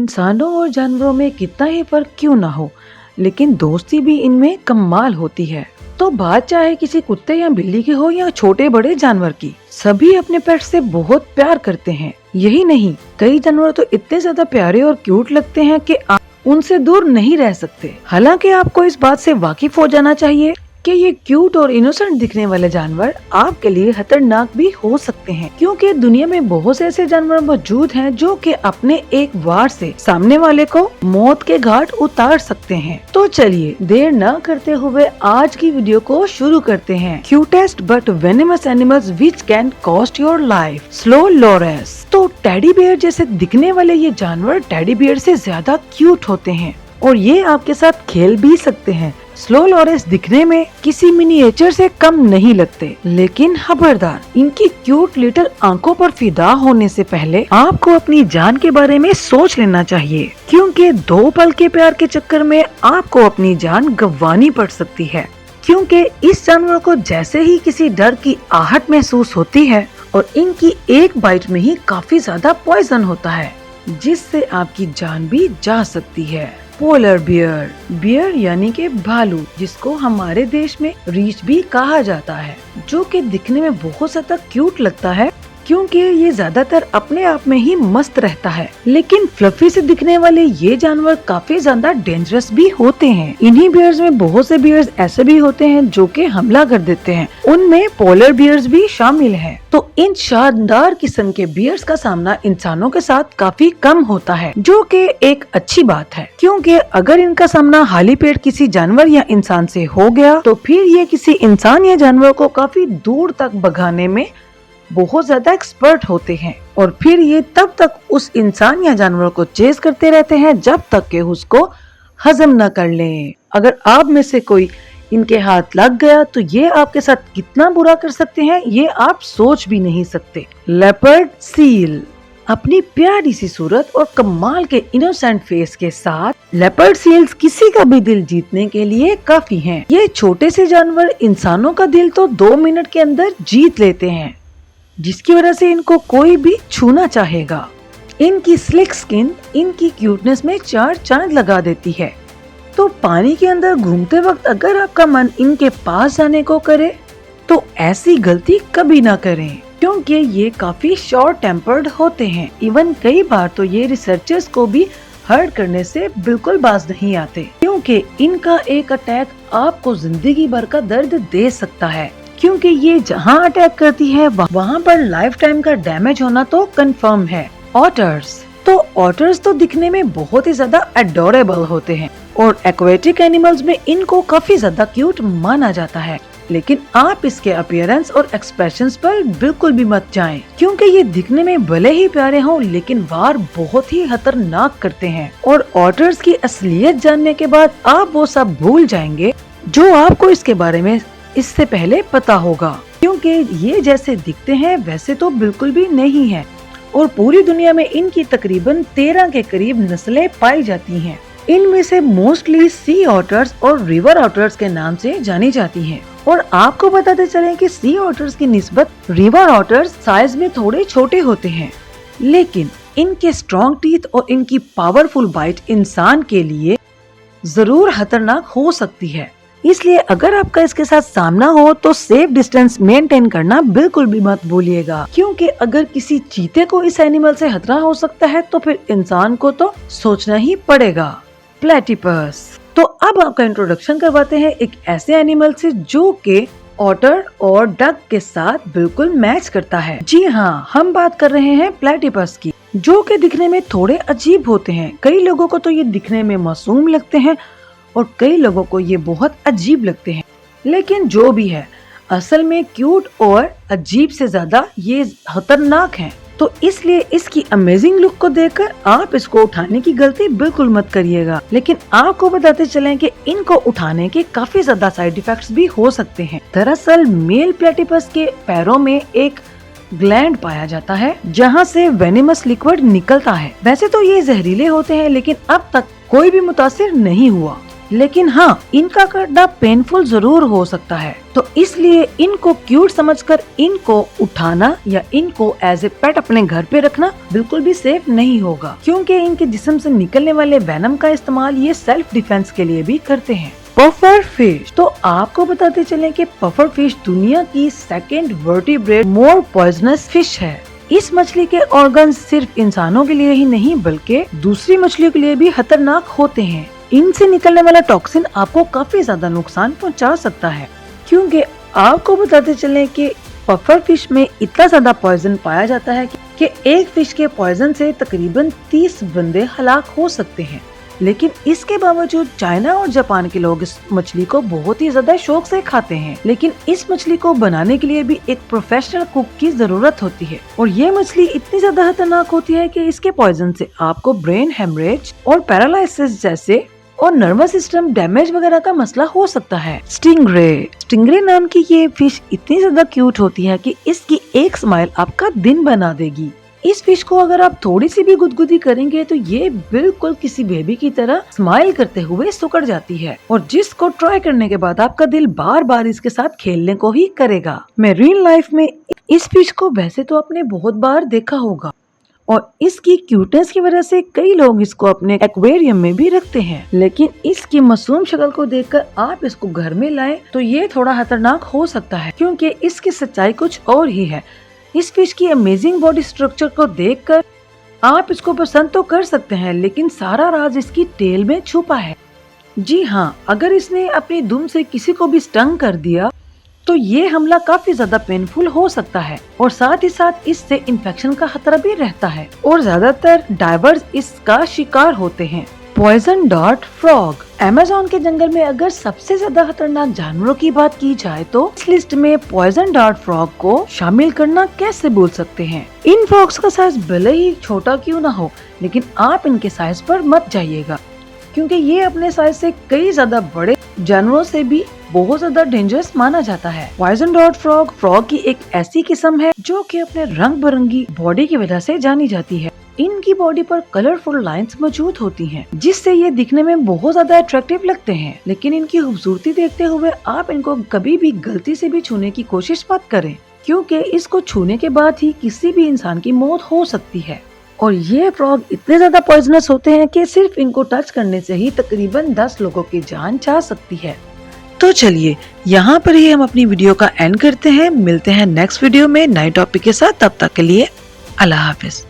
इंसानों और जानवरों में कितना ही फर्क क्यों ना हो, लेकिन दोस्ती भी इनमें कमाल होती है। तो बात चाहे किसी कुत्ते या बिल्ली की हो या छोटे बड़े जानवर की, सभी अपने पेट से बहुत प्यार करते हैं। यही नहीं, कई जानवर तो इतने ज्यादा प्यारे और क्यूट लगते हैं कि आप उनसे दूर नहीं रह सकते। हालांकि आपको इस बात से वाकिफ हो जाना चाहिए कि ये क्यूट और इनोसेंट दिखने वाले जानवर आपके लिए खतरनाक भी हो सकते हैं, क्योंकि दुनिया में बहुत से ऐसे जानवर मौजूद हैं जो कि अपने एक वार से सामने वाले को मौत के घाट उतार सकते हैं। तो चलिए देर न करते हुए आज की वीडियो को शुरू करते हैं। Cutest but venomous animals which can cost your life, slow Lowry. तो टेडी बियर जैसे दिखने वाले ये जानवर टेडी बियर से ज्यादा क्यूट होते हैं और ये आपके साथ खेल भी सकते हैं। स्लो लोरेस दिखने में किसी मिनिएचर से कम नहीं लगते, लेकिन खबरदार, इनकी क्यूट लिटिल आंखों पर फिदा होने से पहले आपको अपनी जान के बारे में सोच लेना चाहिए, क्योंकि 2 पल के प्यार के चक्कर में आपको अपनी जान गंवानी पड़ सकती है। क्योंकि इस जानवर को जैसे ही किसी डर की आहट महसूस होती है और इनकी एक बाइट में ही काफी ज्यादा पॉइजन होता है, जिससे आपकी जान भी जा सकती है। पोलर बियर, बियर यानी कि भालू, जिसको हमारे देश में रीछ भी कहा जाता है, जो कि दिखने में बहुत ज्यादा क्यूट लगता है क्योंकि ये ज्यादातर अपने आप में ही मस्त रहता है। लेकिन फ्लफी से दिखने वाले ये जानवर काफी ज्यादा डेंजरस भी होते हैं। इन्हीं बियर्स में बहुत से बियर्स ऐसे भी होते हैं जो कि हमला कर देते हैं, उनमें पोलर बियर्स भी शामिल हैं। तो इन शानदार किस्म के बियर्स का सामना इंसानों के साथ काफी कम होता है, जो कि एक अच्छी बात है, क्योंकि अगर इनका सामना खाली पेट किसी जानवर या इंसान से हो गया तो फिर ये किसी इंसान या जानवर को काफी दूर तक भगाने में बहुत ज्यादा एक्सपर्ट होते हैं और फिर ये तब तक उस इंसान या जानवर को चेस करते रहते हैं जब तक कि उसको हजम न कर लें। अगर आप में से कोई इनके हाथ लग गया तो ये आपके साथ कितना बुरा कर सकते हैं ये आप सोच भी नहीं सकते। लेपर्ड सील, अपनी प्यारी सी सूरत और कमाल के इनोसेंट फेस के साथ लेपर्ड सील्स किसी का भी दिल जीतने के लिए काफी हैं। ये छोटे से जानवर इंसानों का दिल तो 2 मिनट के अंदर जीत लेते हैं, जिसकी वजह से इनको कोई भी छूना चाहेगा। इनकी स्लिक स्किन इनकी क्यूटनेस में 4 चांद लगा देती है। तो पानी के अंदर घूमते वक्त अगर आपका मन इनके पास जाने को करे तो ऐसी गलती कभी ना करें, क्योंकि ये काफी शॉर्ट टेम्पर्ड होते हैं। इवन कई बार तो ये रिसर्चर्स को भी हर्ट करने से बिल्कुल बाज नहीं आते, क्योंकि इनका एक अटैक आपको जिंदगी भर का दर्द दे सकता है, क्योंकि ये जहाँ अटैक करती है वहाँ पर लाइफ टाइम का डैमेज होना तो कंफर्म है। ऑटर्स तो दिखने में बहुत ही ज्यादा एडोरेबल होते हैं और एक्वेटिक एनिमल्स में इनको काफी ज्यादा क्यूट माना जाता है, लेकिन आप इसके अपीयरेंस और एक्सप्रेशंस पर बिल्कुल भी मत जाएं, क्योंकि ये दिखने में भले ही प्यारे हों लेकिन वार बहुत ही खतरनाक करते हैं। और ऑटर्स की असलियत जानने के बाद आप वो सब भूल जाएंगे जो आपको इसके बारे में इससे पहले पता होगा, क्योंकि ये जैसे दिखते हैं वैसे तो बिल्कुल भी नहीं है और पूरी दुनिया में इनकी तकरीबन 13 के करीब नस्लें पाई जाती हैं। इनमें से मोस्टली सी ऑटर्स और रिवर ऑटर्स के नाम से जानी जाती हैं। और आपको बताते चलें कि सी ऑटर्स की निस्बत रिवर ऑटर्स साइज में थोड़े छोटे होते हैं, लेकिन इनके स्ट्रॉन्ग टीथ और इनकी पावरफुल बाइट इंसान के लिए जरूर खतरनाक हो सकती है। इसलिए अगर आपका इसके साथ सामना हो तो सेफ डिस्टेंस मेंटेन करना बिल्कुल भी मत भूलिएगा, क्योंकि अगर किसी चीते को इस एनिमल से खतरा हो सकता है तो फिर इंसान को तो सोचना ही पड़ेगा। प्लेटिपस। तो अब आपका इंट्रोडक्शन करवाते हैं एक ऐसे एनिमल से जो के ऑटर और डक के साथ बिल्कुल मैच करता है। जी हाँ, हम बात कर रहे हैं प्लेटिपस की, जो के दिखने में थोड़े अजीब होते हैं। कई लोगों को तो ये दिखने में मासूम लगते हैं और कई लोगों को ये बहुत अजीब लगते हैं, लेकिन जो भी है असल में क्यूट और अजीब से ज्यादा ये खतरनाक हैं। तो इसलिए इसकी अमेजिंग लुक को देखकर आप इसको उठाने की गलती बिल्कुल मत करिएगा। लेकिन आपको बताते चलें कि इनको उठाने के काफी ज्यादा साइड इफेक्ट्स भी हो सकते हैं। दरअसल मेल प्लेटिपस के पैरों में एक ग्लैंड पाया जाता है जहाँ से वेनेमस लिक्विड निकलता है। वैसे तो ये जहरीले होते हैं, लेकिन अब तक कोई भी मुतासिर नहीं हुआ। लेकिन हाँ, इनका काटना पेनफुल जरूर हो सकता है, तो इसलिए इनको क्यूट समझकर इनको उठाना या इनको एज ए पेट अपने घर पे रखना बिल्कुल भी सेफ नहीं होगा, क्योंकि इनके जिस्म से निकलने वाले वेनम का इस्तेमाल ये सेल्फ डिफेंस के लिए भी करते हैं। पफर फिश, तो आपको बताते चलें कि पफर फिश दुनिया की सेकेंड वर्टिब्रेट मोर पॉइजनस फिश है। इस मछली के ऑर्गन सिर्फ इंसानों के लिए ही नहीं बल्कि दूसरी मछलियों के लिए भी खतरनाक होते हैं। इनसे निकलने वाला टॉक्सिन आपको काफी ज्यादा नुकसान पहुंचा सकता है, क्योंकि आपको बताते चलें कि पफर फिश में इतना ज्यादा पॉइजन पाया जाता है कि एक फिश के पॉइजन से तकरीबन 30 बंदे हलाक हो सकते हैं। लेकिन इसके बावजूद चाइना और जापान के लोग इस मछली को बहुत ही ज्यादा शौक से खाते हैं। लेकिन इस मछली को बनाने के लिए भी एक प्रोफेशनल कुक की जरूरत होती है, और ये मछली इतनी ज्यादा खतरनाक होती है कि इसके पॉइजन से आपको ब्रेन हेमरेज और पैरालिसिस जैसे और नर्वस सिस्टम डैमेज वगैरह का मसला हो सकता है। स्टिंगरे नाम की ये फिश इतनी ज्यादा क्यूट होती है कि इसकी एक स्माइल आपका दिन बना देगी। इस फिश को अगर आप थोड़ी सी भी गुदगुदी करेंगे तो ये बिल्कुल किसी बेबी की तरह स्माइल करते हुए सिकुड़ जाती है, और जिसको ट्राई करने के बाद आपका दिल बार बार इसके साथ खेलने को ही करेगा। मेरीन लाइफ में इस फिश को वैसे तो आपने बहुत बार देखा होगा, और इसकी क्यूटनेस की वजह से कई लोग इसको अपने एक्वेरियम में भी रखते हैं। लेकिन इसकी मासूम शक्ल को देखकर आप इसको घर में लाएं तो ये थोड़ा खतरनाक हो सकता है, क्योंकि इसकी सच्चाई कुछ और ही है। इस फिश की अमेजिंग बॉडी स्ट्रक्चर को देखकर आप इसको पसंद तो कर सकते हैं, लेकिन सारा राज इसकी टेल में छुपा है। जी हाँ, अगर इसने अपनी दुम से किसी को भी स्टंग कर दिया तो ये हमला काफी ज्यादा पेनफुल हो सकता है, और साथ ही साथ इससे इन्फेक्शन का खतरा भी रहता है, और ज्यादातर डाइवर्स इसका शिकार होते हैं। पॉइजन डार्ट फ्रॉग, अमेज़न के जंगल में अगर सबसे ज्यादा खतरनाक जानवरों की बात की जाए तो इस लिस्ट में पॉइजन डार्ट फ्रॉग को शामिल करना कैसे भूल सकते हैं। इन फ्रॉग्स का साइज भले ही छोटा क्यों ना हो, लेकिन आप इनके साइज पर मत जाइएगा, क्योंकि ये अपने साइज से कई ज्यादा बड़े जानवरों से भी बहुत ज्यादा डेंजरस माना जाता है। पॉइजन डार्ट फ्रॉग की एक ऐसी किस्म है जो कि अपने रंग बिरंगी बॉडी की वजह से जानी जाती है। इनकी बॉडी पर कलरफुल लाइंस मौजूद होती हैं, जिससे ये दिखने में बहुत ज्यादा अट्रैक्टिव लगते हैं। लेकिन इनकी खूबसूरती देखते हुए आप इनको कभी भी गलती से भी छूने की कोशिश मत करें, क्योंकि इसको छूने के बाद ही किसी भी इंसान की मौत हो सकती है। और ये फ्रॉग इतने ज्यादा पॉइजनस होते हैं कि सिर्फ इनको टच करने से ही तकरीबन 10 लोगों की जान जा सकती है। तो चलिए यहाँ पर ही हम अपनी वीडियो का एंड करते हैं। मिलते हैं नेक्स्ट वीडियो में नए टॉपिक के साथ। तब तक के लिए अल्लाह हाफिज।